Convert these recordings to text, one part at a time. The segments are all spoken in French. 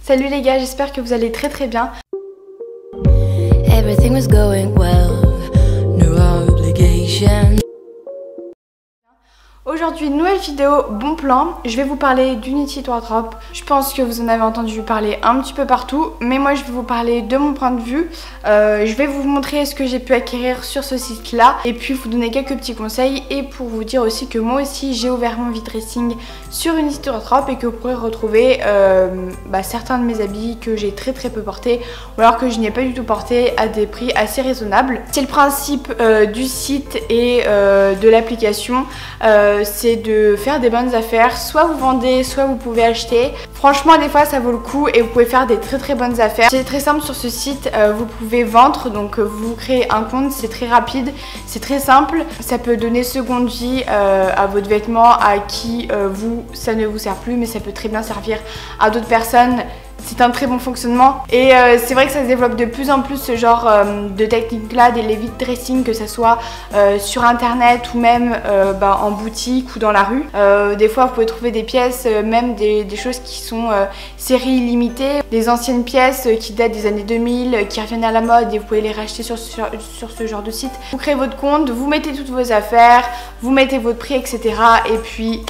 Salut les gars, j'espère que vous allez très bien. Everything was going well, no obligation. Aujourd'hui, nouvelle vidéo, bon plan. Je vais vous parler d'Unity Wardrobe. Je pense que vous en avez entendu parler un petit peu partout, mais moi je vais vous parler de mon point de vue. Je vais vous montrer ce que j'ai pu acquérir sur ce site-là et puis vous donner quelques petits conseils et pour vous dire aussi que moi aussi j'ai ouvert mon vide dressing sur Unity Wardrobe et que vous pourrez retrouver certains de mes habits que j'ai très peu portés ou alors que je n'ai pas du tout porté à des prix assez raisonnables. C'est le principe du site et de l'application. C'est de faire des bonnes affaires, soit vous vendez, soit vous pouvez acheter. Franchement des fois ça vaut le coup et vous pouvez faire des très bonnes affaires. C'est très simple sur ce site, vous pouvez vendre, donc vous créez un compte, c'est très rapide, c'est très simple. Ça peut donner seconde vie à votre vêtement, à qui ça ne vous sert plus, mais ça peut très bien servir à d'autres personnes. C'est un très bon fonctionnement et c'est vrai que ça se développe de plus en plus ce genre de technique là, des vide dressing, que ce soit sur internet ou même en boutique ou dans la rue. Des fois vous pouvez trouver des pièces, même des choses qui sont série limitée, des anciennes pièces qui datent des années 2000, qui reviennent à la mode et vous pouvez les racheter sur ce genre de site. Vous créez votre compte, vous mettez toutes vos affaires, vous mettez votre prix, etc. et puis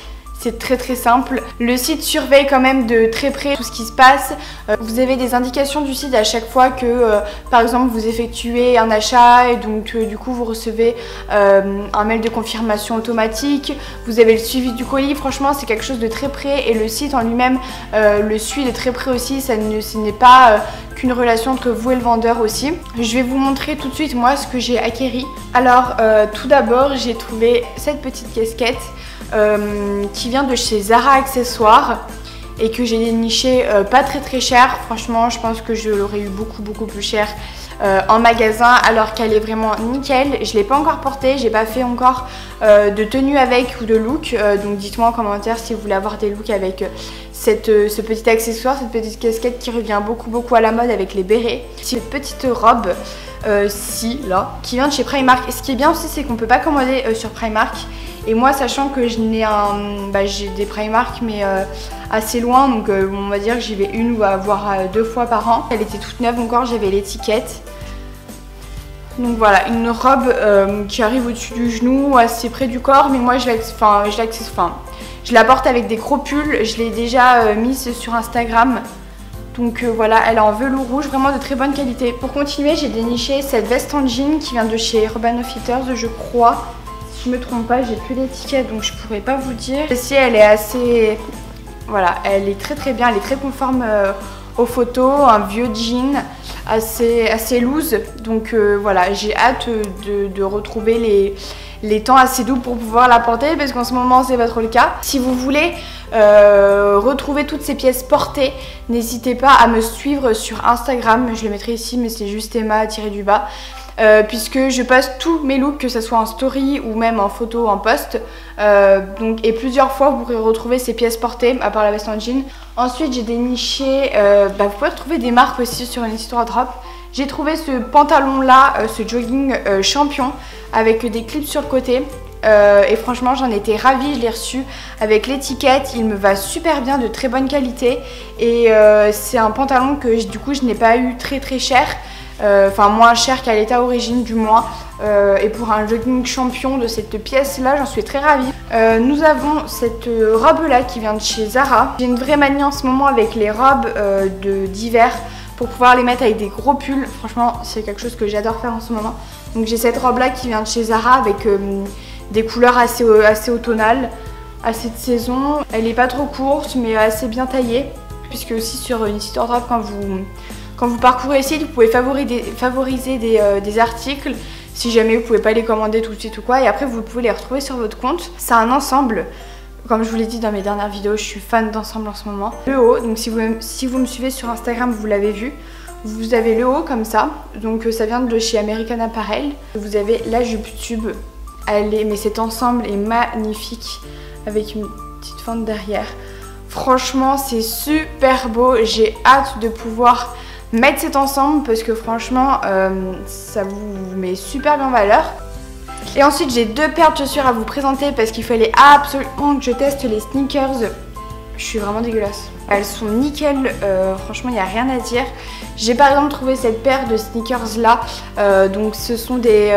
c'est très simple. Le site surveille quand même de très près tout ce qui se passe. Vous avez des indications du site à chaque fois que par exemple vous effectuez un achat et donc du coup vous recevez un mail de confirmation automatique. Vous avez le suivi du colis. Franchement c'est quelque chose de très près et le site en lui-même le suit de très près aussi. Ce n'est pas qu'une relation entre vous et le vendeur aussi. Je vais vous montrer tout de suite moi ce que j'ai acquéri. Alors tout d'abord j'ai trouvé cette petite casquette qui vient de chez Zara Accessoires et que j'ai déniché pas très cher. Franchement je pense que je l'aurais eu beaucoup plus cher en magasin alors qu'elle est vraiment nickel. Je l'ai pas encore portée, j'ai pas fait encore de tenue avec ou de look, donc dites-moi en commentaire si vous voulez avoir des looks avec ce petit accessoire, cette petite casquette qui revient beaucoup à la mode avec les bérets. Cette petite robe ci là qui vient de chez Primark. Et ce qui est bien aussi c'est qu'on peut pas commander sur Primark. Et moi sachant que j'ai des Primark mais assez loin, donc on va dire que j'y vais une ou voire deux fois par an. Elle était toute neuve encore, j'avais l'étiquette. Donc voilà, une robe qui arrive au-dessus du genou, assez près du corps, mais moi je la porte avec des gros pulls. Je l'ai déjà mise sur Instagram. Donc voilà, elle est en velours rouge, vraiment de très bonne qualité. Pour continuer, j'ai déniché cette veste en jean qui vient de chez Urban Outfitters, je crois. Si je me trompe pas, j'ai plus l'étiquette donc je pourrais pas vous dire. Celle-ci elle est assez... Voilà, elle est très bien, elle est très conforme aux photos, un vieux jean assez loose. Donc voilà, j'ai hâte de retrouver les temps assez doux pour pouvoir la porter parce qu'en ce moment c'est pas trop le cas. Si vous voulez retrouver toutes ces pièces portées, n'hésitez pas à me suivre sur Instagram. Je le mettrai ici mais c'est juste Emma-du-bas. Puisque je poste tous mes looks, que ce soit en story ou même en photo en post, et plusieurs fois vous pourrez retrouver ces pièces portées à part la veste en jean. Ensuite j'ai déniché, vous pouvez retrouver des marques aussi sur Unity Wardrobe. J'ai trouvé ce pantalon là, ce jogging champion avec des clips sur le côté. Et franchement j'en étais ravie, je l'ai reçu avec l'étiquette, il me va super bien, de très bonne qualité. Et c'est un pantalon que du coup je n'ai pas eu très cher. Enfin moins cher qu'à l'état origine du moins, et pour un jogging champion de cette pièce là j'en suis très ravie. Nous avons cette robe là qui vient de chez Zara. J'ai une vraie manie en ce moment avec les robes d'hiver pour pouvoir les mettre avec des gros pulls. Franchement c'est quelque chose que j'adore faire en ce moment. Donc j'ai cette robe là qui vient de chez Zara avec des couleurs assez automnales, assez de saison. Elle est pas trop courte mais assez bien taillée, puisque aussi sur Unity Wardrobe quand vous parcourez le site, vous pouvez favoriser des articles si jamais vous ne pouvez pas les commander tout de suite ou quoi. Et après, vous pouvez les retrouver sur votre compte. C'est un ensemble. Comme je vous l'ai dit dans mes dernières vidéos, je suis fan d'ensemble en ce moment. Le haut, donc si vous me suivez sur Instagram, vous l'avez vu. Vous avez le haut comme ça. Donc ça vient de chez American Apparel. Vous avez la jupe tube. Mais cet ensemble est magnifique avec une petite fente derrière. Franchement, c'est super beau. J'ai hâte de pouvoir mettre cet ensemble parce que franchement ça vous met super bien en valeur. Et ensuite j'ai deux paires de chaussures à vous présenter parce qu'il fallait absolument que je teste les sneakers je suis vraiment dégueulasse. Elles sont nickel, franchement il n'y a rien à dire. J'ai par exemple trouvé cette paire de sneakers là, donc ce sont des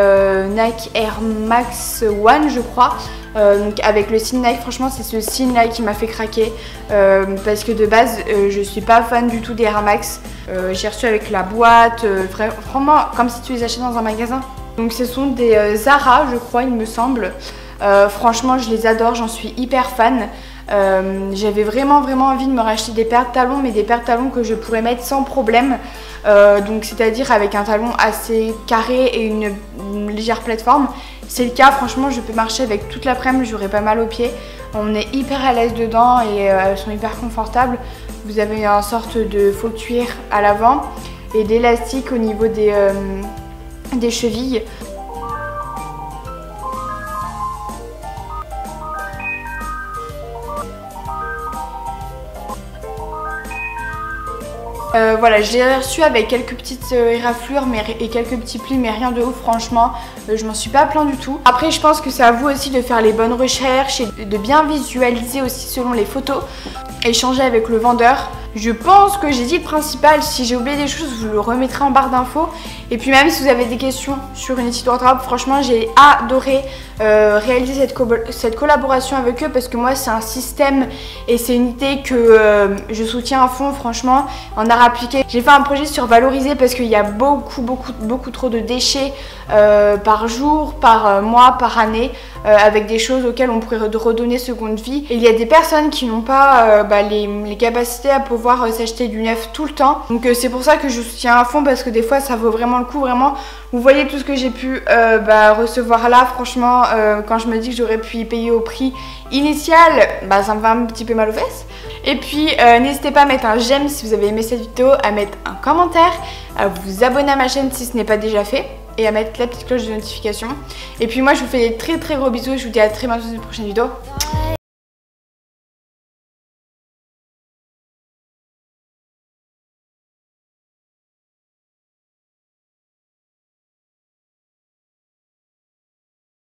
Nike Air Max One je crois. Donc avec le signe Nike, franchement c'est ce signe là qui m'a fait craquer parce que de base je suis pas fan du tout des Air Max. J'ai reçu avec la boîte, vraiment comme si tu les achetais dans un magasin. Donc ce sont des Zara je crois il me semble. Franchement je les adore, j'en suis hyper fan. J'avais vraiment envie de me racheter des paires de talons, mais des paires de talons que je pourrais mettre sans problème, donc c'est à dire avec un talon assez carré et une légère plateforme. C'est le cas, franchement je peux marcher avec toute l'après-midi, j'aurai pas mal aux pieds. On est hyper à l'aise dedans et elles sont hyper confortables. Vous avez une sorte de faux cuir à l'avant et d'élastique au niveau des chevilles. Voilà, je l'ai reçu avec quelques petites éraflures et quelques petits plis, mais rien de ouf, franchement. Je m'en suis pas plaint du tout. Après, je pense que c'est à vous aussi de faire les bonnes recherches et de bien visualiser aussi selon les photos. Échanger avec le vendeur. Je pense que j'ai dit le principal. Si j'ai oublié des choses, je vous le remettrai en barre d'infos. Et puis même si vous avez des questions sur Unity Wardrobe, franchement j'ai adoré réaliser cette collaboration avec eux parce que moi c'est un système et c'est une idée que je soutiens à fond. Franchement, en art appliqué, j'ai fait un projet sur valoriser parce qu'il y a beaucoup trop de déchets par jour, par mois, par année, avec des choses auxquelles on pourrait redonner seconde vie. Et il y a des personnes qui n'ont pas les capacités à pouvoir s'acheter du neuf tout le temps. Donc c'est pour ça que je soutiens à fond parce que des fois ça vaut vraiment le coup, vraiment. Vous voyez tout ce que j'ai pu recevoir là, franchement quand je me dis que j'aurais pu y payer au prix initial, ça me va un petit peu mal aux fesses. Et puis n'hésitez pas à mettre un j'aime si vous avez aimé cette vidéo, à mettre un commentaire, à vous abonner à ma chaîne si ce n'est pas déjà fait et à mettre la petite cloche de notification. Et puis moi je vous fais des très gros bisous et je vous dis à très bientôt dans une prochaine vidéo.